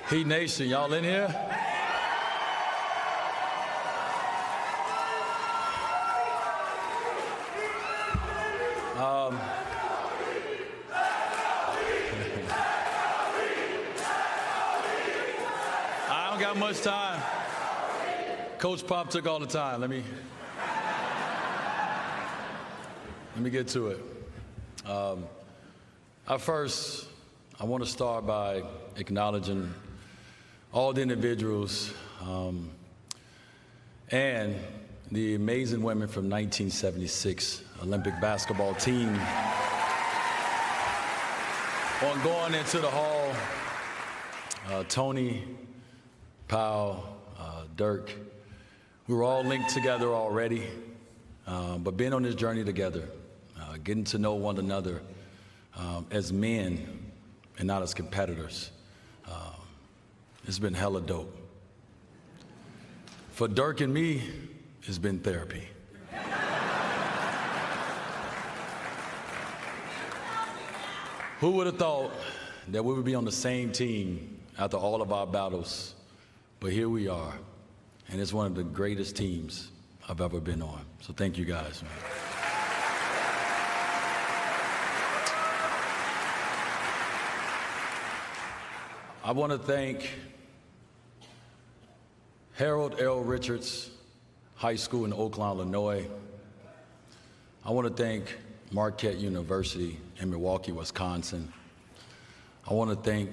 Heat Nation, y'all in here? I don't got much time. Coach Pop took all the time. Let me get to it. I want to start by acknowledging all the individuals and the amazing women from 1976 Olympic basketball team on going into the hall. Tony, Powell, Dirk, we were all linked together already, but being on this journey together, getting to know one another as men and not as competitors, it's been hella dope. For Dirk and me, it's been therapy. Who would have thought that we would be on the same team after all of our battles? But here we are, and it's one of the greatest teams I've ever been on. So thank you guys, man. I want to thank Harold L. Richards High School in Oakland, Illinois. I want to thank Marquette University in Milwaukee, Wisconsin. I want to thank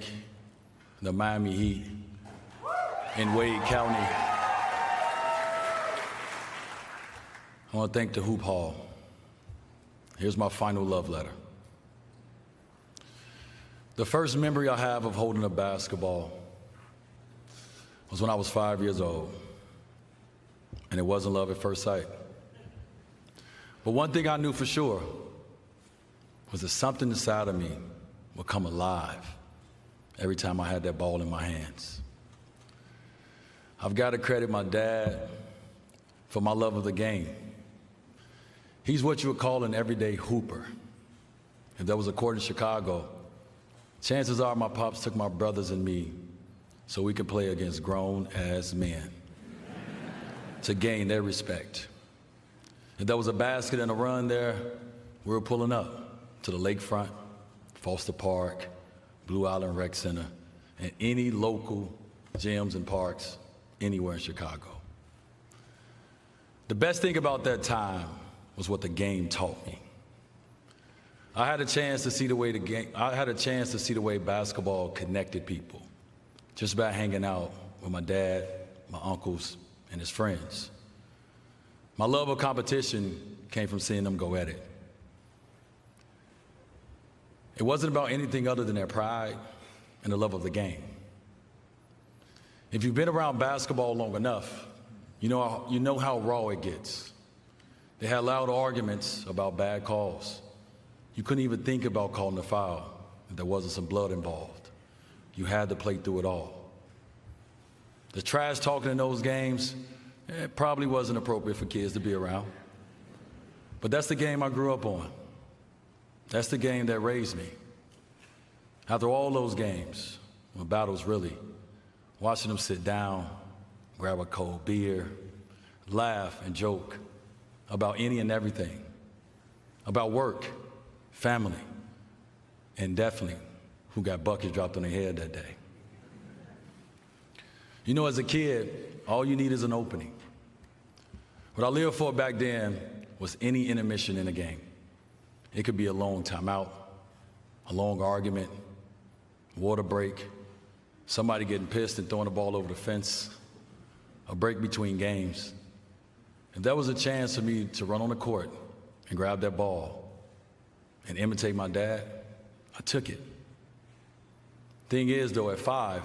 the Miami Heat in Wade County. I want to thank the Hoop Hall. Here's my final love letter. The first memory I have of holding a basketball was when I was 5 years old, and it wasn't love at first sight. But one thing I knew for sure was that something inside of me would come alive every time I had that ball in my hands. I've got to credit my dad for my love of the game. He's what you would call an everyday hooper. If there was a court in Chicago, chances are my pops took my brothers and me so we could play against grown-ass men to gain their respect. If there was a basket and a run there, we were pulling up to the lakefront, Foster Park, Blue Island Rec Center, and any local gyms and parks anywhere in Chicago. The best thing about that time was what the game taught me. I had a chance to see the way basketball connected people, just by hanging out with my dad, my uncles, and his friends. My love of competition came from seeing them go at it. It wasn't about anything other than their pride and the love of the game. If you've been around basketball long enough, you know how raw it gets. They had loud arguments about bad calls. You couldn't even think about calling a foul if there wasn't some blood involved. You had to play through it all. The trash talking in those games, it probably wasn't appropriate for kids to be around. But that's the game I grew up on. That's the game that raised me. After all those games, when battles really, watching them sit down, grab a cold beer, laugh and joke about any and everything, about work, family, and definitely who got buckets dropped on their head that day. You know, as a kid, all you need is an opening. What I lived for back then was any intermission in a game. It could be a long timeout, a long argument, water break, somebody getting pissed and throwing the ball over the fence, a break between games. If there was a chance for me to run on the court and grab that ball and imitate my dad, I took it. Thing is, though, at 5,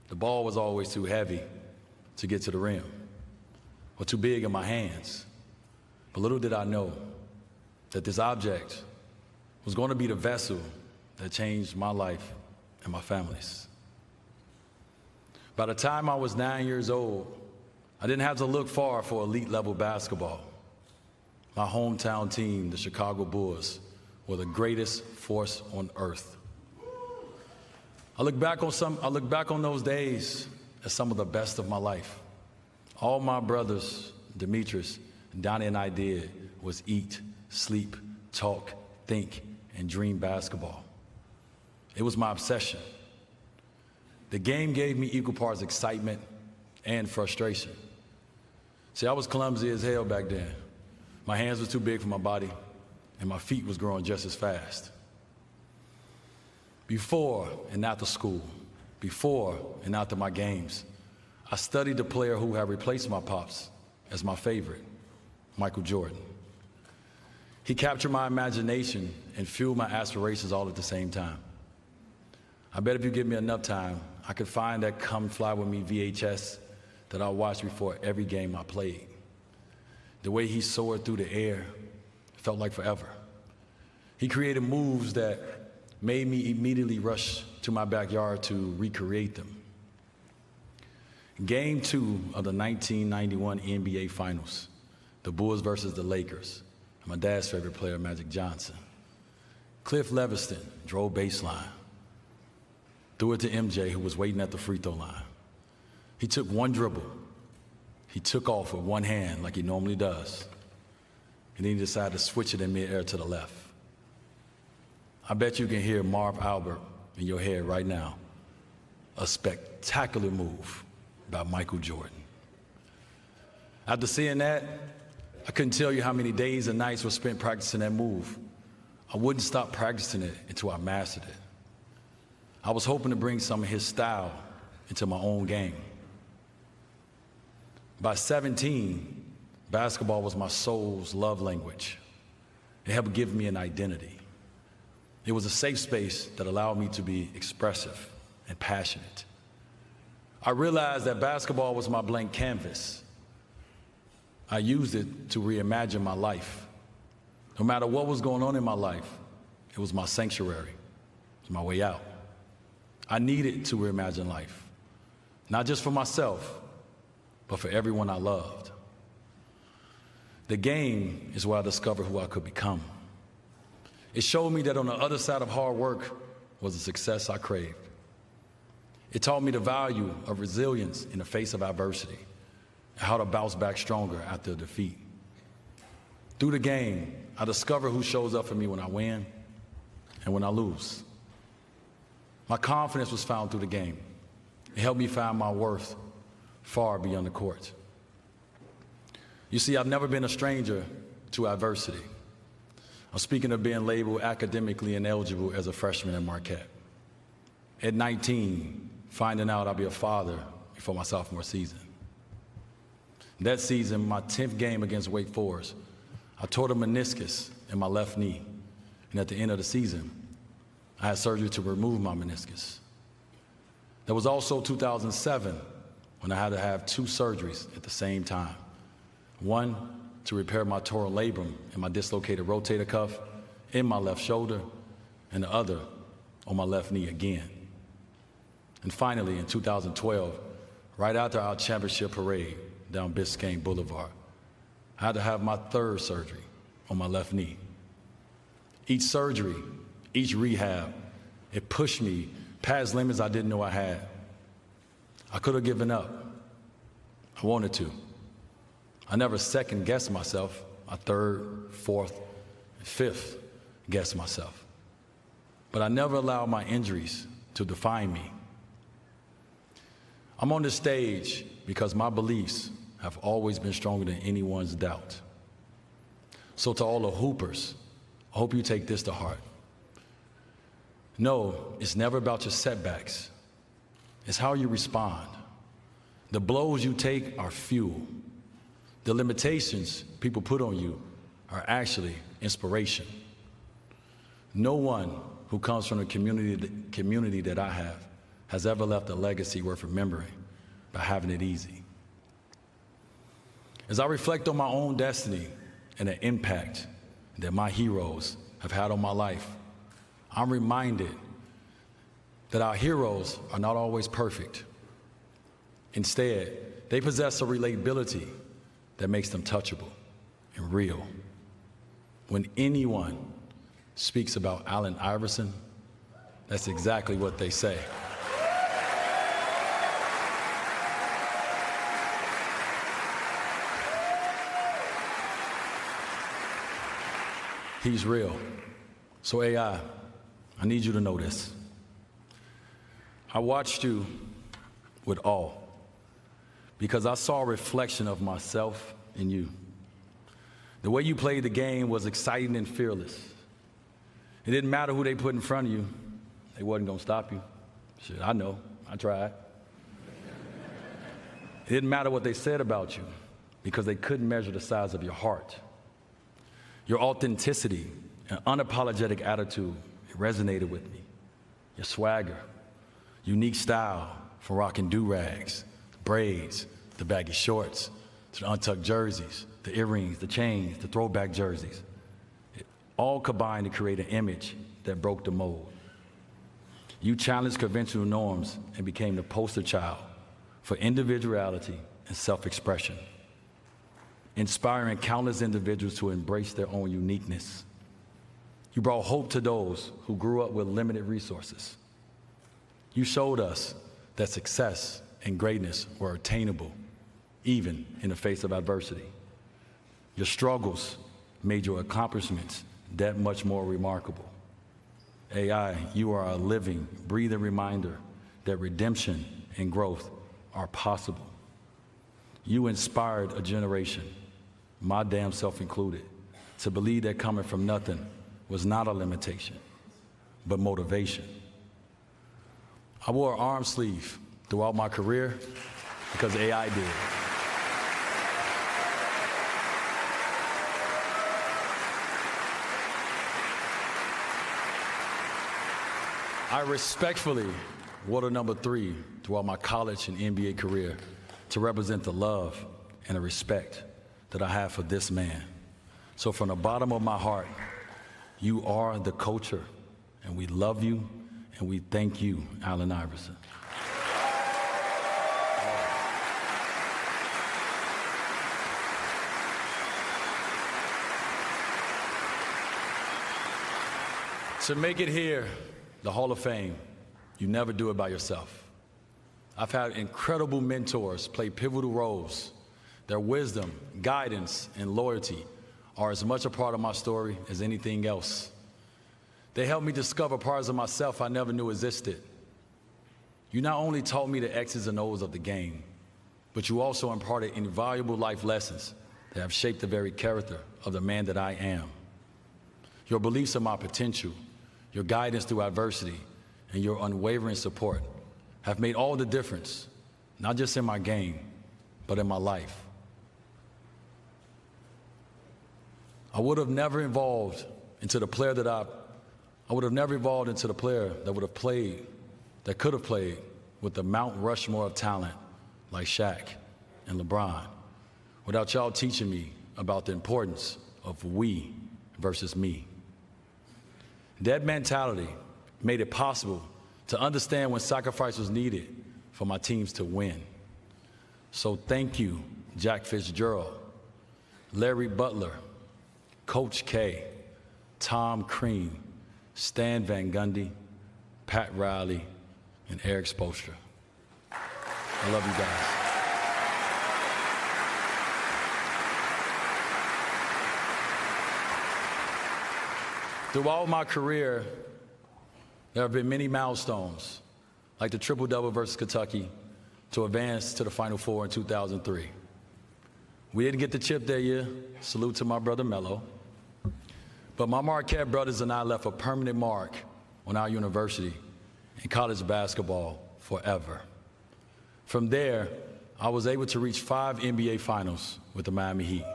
the ball was always too heavy to get to the rim, or too big in my hands. But little did I know that this object was going to be the vessel that changed my life and my family's. By the time I was 9 years old, I didn't have to look far for elite level basketball. My hometown team, the Chicago Bulls, were the greatest force on earth. I look back on those days as some of the best of my life. All my brothers, Demetrius, Donnie, and I did was eat, sleep, talk, think, and dream basketball. It was my obsession. The game gave me equal parts excitement and frustration. See, I was clumsy as hell back then. My hands were too big for my body, and my feet was growing just as fast. Before and after school, before and after my games, I studied the player who had replaced my pops as my favorite, Michael Jordan. He captured my imagination and fueled my aspirations all at the same time. I bet if you give me enough time, I could find that Come Fly With Me VHS that I watched before every game I played. The way he soared through the air felt like forever. He created moves that made me immediately rush to my backyard to recreate them. Game 2 of the 1991 NBA Finals, the Bulls versus the Lakers, my dad's favorite player, Magic Johnson. Cliff Leviston drove baseline, threw it to MJ, who was waiting at the free throw line. He took one dribble. He took off with one hand like he normally does, and then he decided to switch it in midair to the left. I bet you can hear Marv Albert in your head right now. A spectacular move by Michael Jordan. After seeing that, I couldn't tell you how many days and nights were spent practicing that move. I wouldn't stop practicing it until I mastered it. I was hoping to bring some of his style into my own game. By 17, basketball was my soul's love language. It helped give me an identity. It was a safe space that allowed me to be expressive and passionate. I realized that basketball was my blank canvas. I used it to reimagine my life. No matter what was going on in my life, it was my sanctuary. It was my way out. I needed to reimagine life, not just for myself, but for everyone I loved. The game is where I discovered who I could become. It showed me that on the other side of hard work was the success I craved. It taught me the value of resilience in the face of adversity and how to bounce back stronger after a defeat. Through the game, I discovered who shows up for me when I win and when I lose. My confidence was found through the game. It helped me find my worth far beyond the court. You see, I've never been a stranger to adversity. I'm speaking of being labeled academically ineligible as a freshman at Marquette. At 19, finding out I'll be a father before my sophomore season. That season, my 10th game against Wake Forest, I tore a meniscus in my left knee. And at the end of the season, I had surgery to remove my meniscus. There was also 2007, when I had to have 2 surgeries at the same time. One to repair my torn labrum and my dislocated rotator cuff in my left shoulder, and the other on my left knee again. And finally, in 2012, right after our championship parade down Biscayne Boulevard, I had to have my 3rd surgery on my left knee. Each surgery, each rehab, it pushed me past limits I didn't know I had. I could have given up. I wanted to. I never second-guessed myself. I 3rd, 4th, and 5th guessed myself. But I never allowed my injuries to define me. I'm on this stage because my beliefs have always been stronger than anyone's doubt. So to all the hoopers, I hope you take this to heart. No, it's never about your setbacks. It's how you respond. The blows you take are fuel. The limitations people put on you are actually inspiration. No one who comes from the community that I have has ever left a legacy worth remembering by having it easy. As I reflect on my own destiny and the impact that my heroes have had on my life, I'm reminded that our heroes are not always perfect. Instead, they possess a relatability that makes them touchable and real. When anyone speaks about Allen Iverson, That's exactly what they say. He's real. So AI, I need you to know this. I watched you with awe because I saw a reflection of myself in you. The way you played the game was exciting and fearless. It didn't matter who they put in front of you. They wasn't gonna stop you. Shit, I know, I tried. It didn't matter what they said about you because they couldn't measure the size of your heart. Your authenticity and unapologetic attitude, it resonated with me. Your swagger, unique style from rocking do-rags, braids, the baggy shorts, to the untucked jerseys, the earrings, the chains, the throwback jerseys. It all combined to create an image that broke the mold. You challenged conventional norms and became the poster child for individuality and self-expression, inspiring countless individuals to embrace their own uniqueness. You brought hope to those who grew up with limited resources. You showed us that success and greatness were attainable, even in the face of adversity. Your struggles made your accomplishments that much more remarkable. AI, you are a living, breathing reminder that redemption and growth are possible. You inspired a generation, my damn self included, to believe that coming from nothing was not a limitation, but motivation. I wore an arm sleeve throughout my career because AI did. I respectfully wore the number 3 throughout my college and NBA career to represent the love and the respect that I have for this man. So from the bottom of my heart, you are the culture, and we love you, and we thank you, Allen Iverson. To make it here, the Hall of Fame, you never do it by yourself. I've had incredible mentors play pivotal roles. Their wisdom, guidance, and loyalty are as much a part of my story as anything else. They helped me discover parts of myself I never knew existed. You not only taught me the X's and O's of the game, but you also imparted invaluable life lessons that have shaped the very character of the man that I am. Your beliefs in my potential, your guidance through adversity, and your unwavering support have made all the difference, not just in my game, but in my life. I would have never evolved into the player that I would have never evolved into the player that would have played, that could have played with the Mount Rushmore of talent like Shaq and LeBron, without y'all teaching me about the importance of we versus me. That mentality made it possible to understand when sacrifice was needed for my teams to win. So thank you, Jack Fitzgerald, Larry Butler, Coach K, Tom Crean, Stan Van Gundy, Pat Riley, and Eric Spoelstra. I love you guys. Throughout my career, there have been many milestones, like the triple-double versus Kentucky to advance to the Final Four in 2003. We didn't get the chip that year. Salute to my brother Melo. But my Marquette brothers and I left a permanent mark on our university and college basketball forever. From there, I was able to reach 5 NBA finals with the Miami Heat.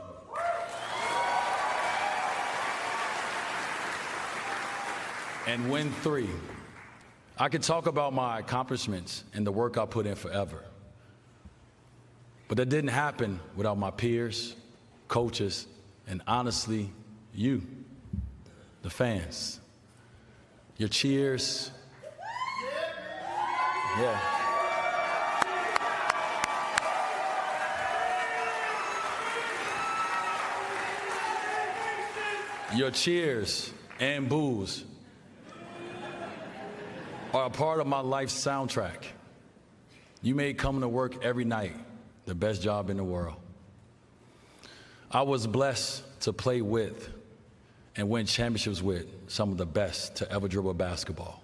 And win 3. I could talk about my accomplishments and the work I put in forever. But that didn't happen without my peers, coaches, and honestly, you, the fans. Your cheers. Yeah. Your cheers and boos are a part of my life's soundtrack. You made coming to work every night the best job in the world. I was blessed to play with and win championships with some of the best to ever dribble basketball.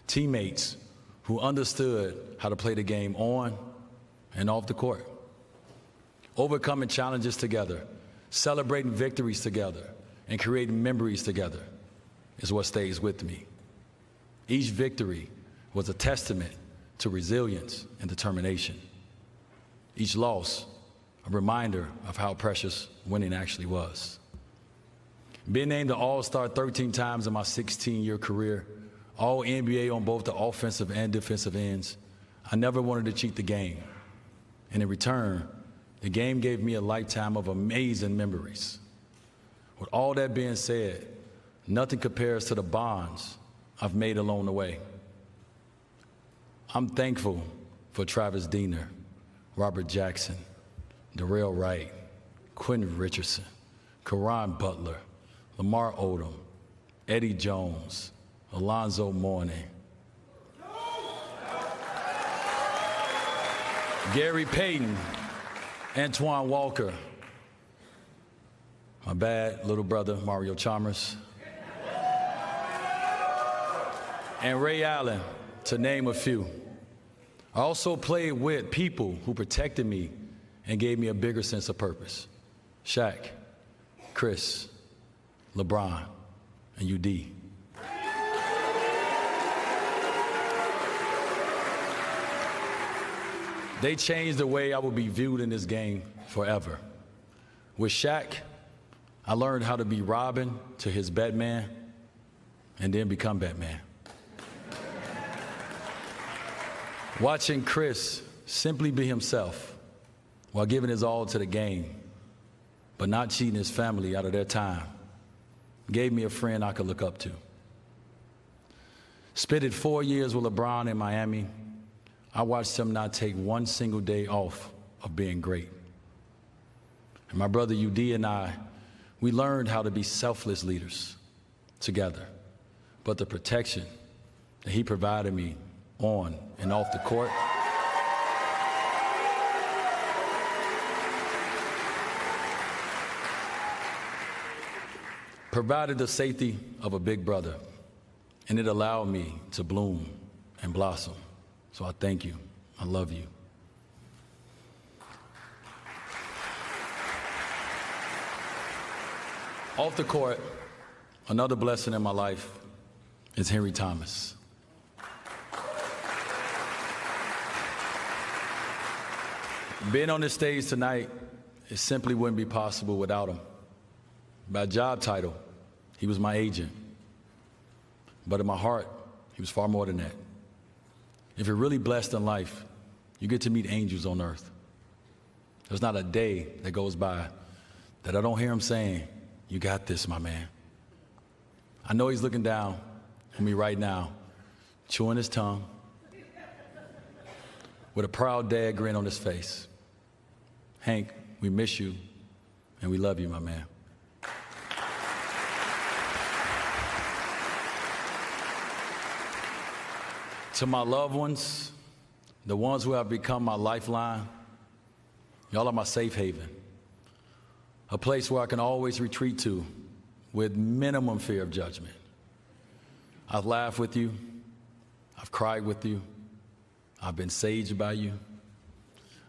Teammates who understood how to play the game on and off the court. Overcoming challenges together, celebrating victories together, and creating memories together is what stays with me. Each victory was a testament to resilience and determination. Each loss, a reminder of how precious winning actually was. Being named the All-Star 13 times in my 16-year career, all NBA on both the offensive and defensive ends, I never wanted to cheat the game. And in return, the game gave me a lifetime of amazing memories. With all that being said, nothing compares to the bonds I've made along the way. I'm thankful for Travis Diener, Robert Jackson, Darrell Wright, Quentin Richardson, Caron Butler, Lamar Odom, Eddie Jones, Alonzo Mourning, Gary Payton, Antoine Walker, my bad little brother, Mario Chalmers, and Ray Allen, to name a few. I also played with people who protected me and gave me a bigger sense of purpose. Shaq, Chris, LeBron, and UD. They changed the way I will be viewed in this game forever. With Shaq, I learned how to be Robin to his Batman and then become Batman. Watching Chris simply be himself while giving his all to the game, but not cheating his family out of their time, gave me a friend I could look up to. Spent 4 years with LeBron in Miami. I watched him not take one single day off of being great. And my brother UD and I, we learned how to be selfless leaders together. But the protection that he provided me on and off the court provided the safety of a big brother, and it allowed me to bloom and blossom. So I thank you. I love you. Off the court, another blessing in my life is Henry Thomas. Being on this stage tonight, it simply wouldn't be possible without him. By job title, he was my agent. But in my heart, he was far more than that. If you're really blessed in life, you get to meet angels on earth. There's not a day that goes by that I don't hear him saying, "You got this, my man." I know he's looking down on me right now, chewing his tongue, with a proud dad grin on his face. Hank, we miss you, and we love you, my man. To my loved ones, the ones who have become my lifeline, y'all are my safe haven, a place where I can always retreat to with minimum fear of judgment. I've laughed with you, I've cried with you, I've been saged by you,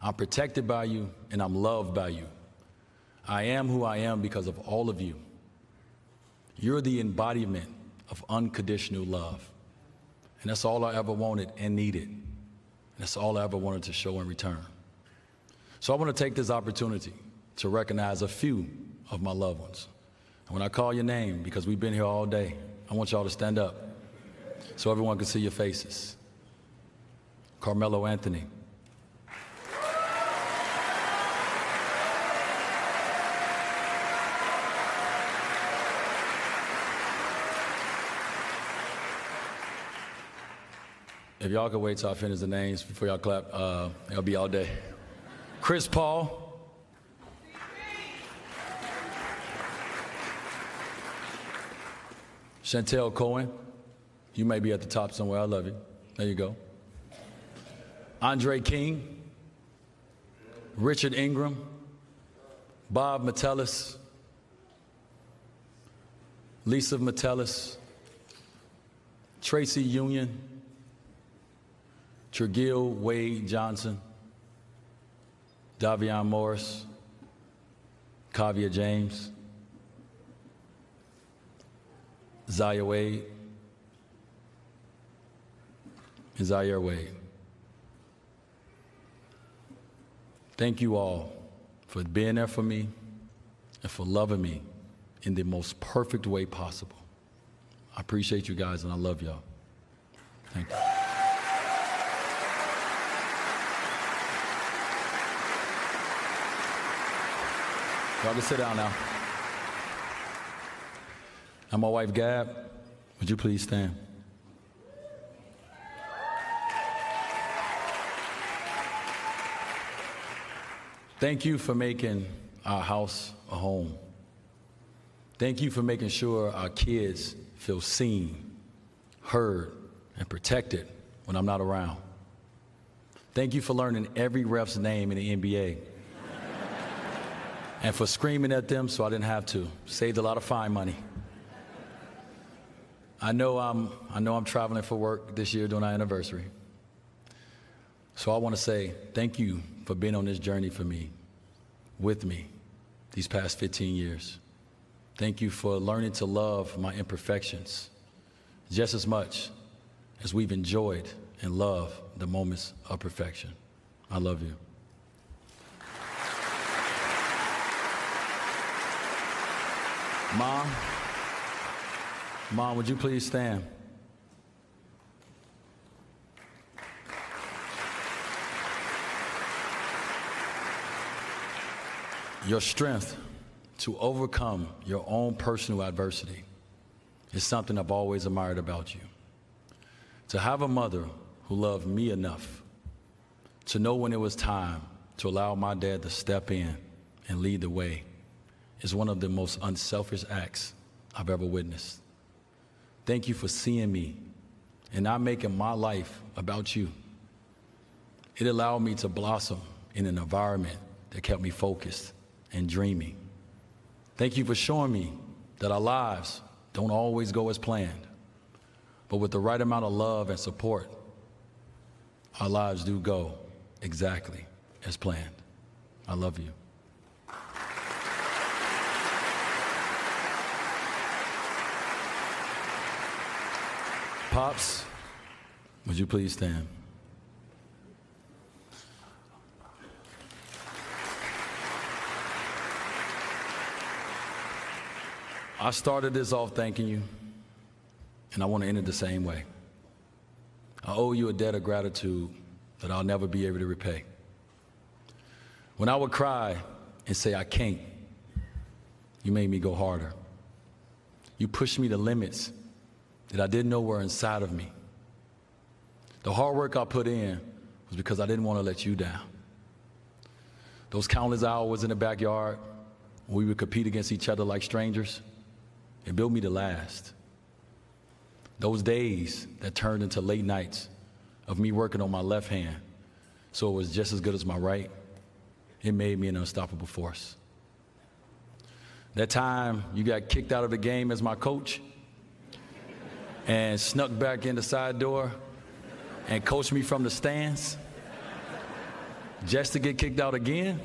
I'm protected by you, and I'm loved by you. I am who I am because of all of you. You're the embodiment of unconditional love. And that's all I ever wanted and needed. And that's all I ever wanted to show in return. So I want to take this opportunity to recognize a few of my loved ones. And when I call your name, because we've been here all day, I want y'all to stand up so everyone can see your faces. Carmelo Anthony. If y'all could wait till I finish the names before y'all clap, it'll be all day. Chris Paul. Chantel Cohen. You may be at the top somewhere. I love you. There you go. Andre King, Richard Ingram, Bob Metellus, Lisa Metellus, Tracy Union, Tregill Wade Johnson, Davion Morris, Kavia James, Zaya Wade, and Zaire Wade. Thank you all for being there for me and for loving me in the most perfect way possible. I appreciate you guys and I love y'all. Thank you. Y'all can sit down now. And my wife, Gab, would you please stand? Thank you for making our house a home. Thank you for making sure our kids feel seen, heard, and protected when I'm not around. Thank you for learning every ref's name in the NBA. And for screaming at them so I didn't have to. Saved a lot of fine money. I know I'm traveling for work this year during our anniversary. So I want to say thank you for being on this journey for me, with me, these past 15 years. Thank you for learning to love my imperfections just as much as we've enjoyed and loved the moments of perfection. I love you. Mom, would you please stand? Your strength to overcome your own personal adversity is something I've always admired about you. To have a mother who loved me enough to know when it was time to allow my dad to step in and lead the way is one of the most unselfish acts I've ever witnessed. Thank you for seeing me and not making my life about you. It allowed me to blossom in an environment that kept me focused and dreaming. Thank you for showing me that our lives don't always go as planned, but with the right amount of love and support, our lives do go exactly as planned. I love you. Pops, would you please stand? I started this off thanking you, and I want to end it the same way. I owe you a debt of gratitude that I'll never be able to repay. When I would cry and say I can't, you made me go harder. You pushed me to limits that I didn't know were inside of me. The hard work I put in was because I didn't want to let you down. Those countless hours in the backyard when we would compete against each other like strangers, it built me to last. Those days that turned into late nights of me working on my left hand so it was just as good as my right, it made me an unstoppable force. That time you got kicked out of the game as my coach and snuck back in the side door and coached me from the stands just to get kicked out again,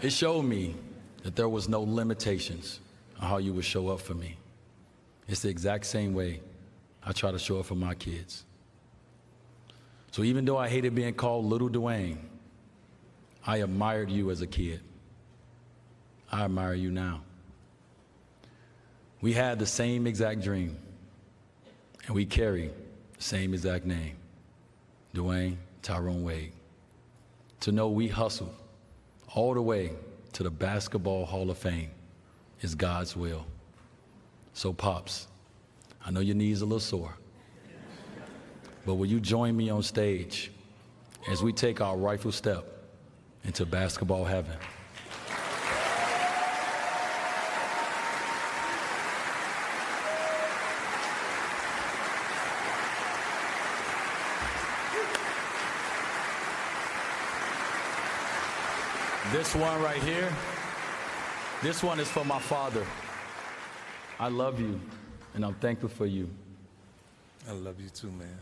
it showed me that there was no limitations on how you would show up for me. It's the exact same way I try to show up for my kids. So even though I hated being called Little D.Wade, I admired you as a kid. I admire you now. We had the same exact dream, and we carry the same exact name, Dwayne Tyrone Wade. To know we hustled all the way to the Basketball Hall of Fame is God's will. So Pops, I know your knees are a little sore, but will you join me on stage as we take our rightful step into basketball heaven? This one right here, this one is for my father. I love you, and I'm thankful for you. I love you too, man.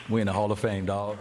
We in the Hall of Fame, dog.